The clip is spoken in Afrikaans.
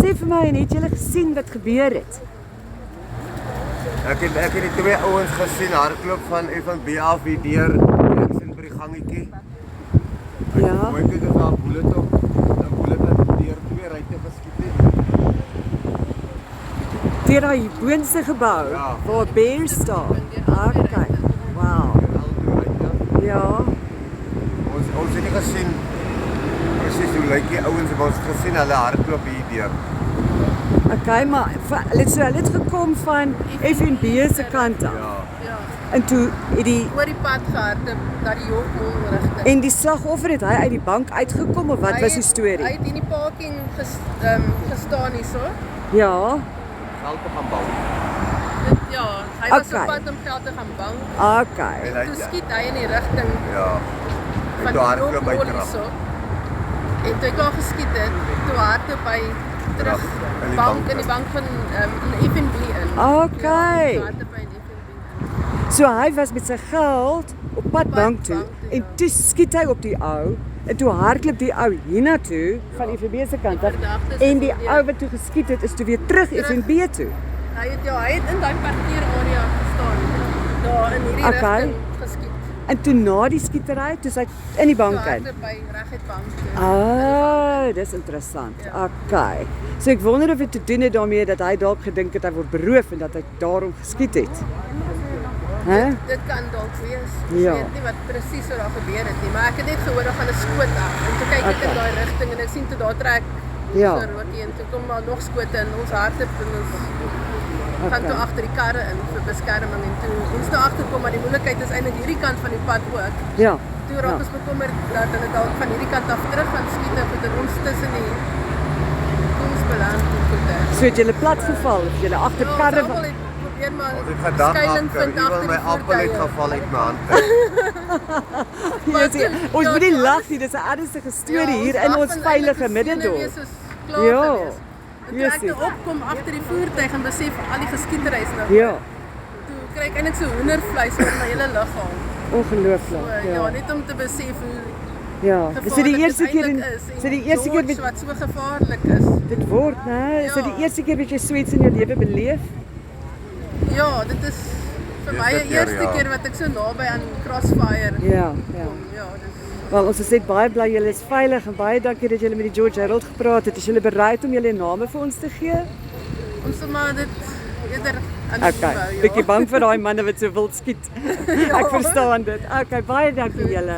Sê vir my, en het julle gesien wat gebeur het? Ek het die twee ouens gesien hardloop van FNB af hier deur. Ek sien by die gangetjie. Ja. Mooi kyk as daar 'n bullet op. 'n Bullet het deur twee ruitte geskiet het. Deur daai boonste gebou Ja. waar Bear staan. Okay. Wow. Ja. Ons het nie gesien presies hoe lyk die ouens, maar ons het gesien hulle hardloop hier deur. Okay, maar hulle het gekom van FNB se kant af. Ja. Ja, En toe het die oor die pad gehardloop na die Yorkmall rigting. en die slagoffer het hy uit die bank uitgekom of wat was die storie? Hy het in die parking gestaan hierso. Ja. Geld te gaan bou. Ja, hy was Okay. op pad om geld te gaan bank. Okay. En hy Toe skiet hy in die rigting ja. van En die toe hardloop hy Yorkmall terug. hierso. En toe hy klaar geskiet het, toe hardloop hy terug in die bank bank in die bank van FNB in. Okay. Ja, toe hardloop hy in FNB in. So hy was met sy geld op pad bank toe bank toe, en ja. toe skiet hy op die ou en toe hardloop die ou hiernatoe van FNB se kant af verdagte is en die gevolteer. ou wat toe geskiet het is toe weer terug FNB toe. Hy het in daai parkeerarea gestaan. Daar in hierdie Okay. rigting geskiet. En toe na die skietery, toe sy in die bank Toe in. hardloop hy reguit bank toe. Oh, dis interessant. Ja. Okay. So ek wonder of dit te doen het daarmee dat hy dalk gedink het hy word beroof en dat hy daarom geskiet het. Hè? Dit kan dalk wees. Ja. Ek weet nie wat presies wat daar gebeur het nie, maar ek het net gehoor daar gaan 'n skoot af. En toe kyk ek Okay. in daai rigting en ek sien toe daar trek Ja. so rookie en toe kom maar nog skote in ons hardloop en ons gaan toe agter die karre in vir beskerming en toe ons daar agterkom maar die moeilikheid is eintlik hierdie kant van die pad ook. Ja. Toe raak ons bekommerd dat hulle dalk van hierdie kant af terug gaan skiet en ons tussen die koels beland en goede. So het julle plat geval of julle agter Ja, karre ons almal het probeer maar Ons het gedag skuiling agter, vind iemand agter my die appel het voertuie. geval uit my hand. Jy sê, ons Ja, moet nie toe lag alles- nie, dis 'n ernstige storie Ja, hier ons in wag ons van veilige eintlik die middendorp. senuwees is klaar Ja. gewees. En toe ek Jessie. toe opkom agter die voertuig en besef al die geskietery is nou. Ja, Toe kry ek eintlik so hoendervleis oor my hele liggaam. ongelooflik. So, ja, Ja. net om te besef hoe Ja, dis die gevaarlik eerste dit keer eintlik in is en dis die eerste keer George met wat so gevaarlik is. dit word, né? Is dit Ja. die eerste keer wat jy so iets in jou lewe beleef? Ja, dit is vir my Eerste die keer, eerste ja. keer wat ek so naby aan Crossfire Ja, ja. kom. Ja, dis Wel, ons is net baie bly julle is veilig en baie dankie dat julle met die George Herald gepraat het. Is julle bereid om julle name vir ons te gee? ons sal maar dit eerder aan Okay. ja. Bietjie bang vir daai manne wat so wild skiet. Ek verstaan dit. Okay, baie dankie julle.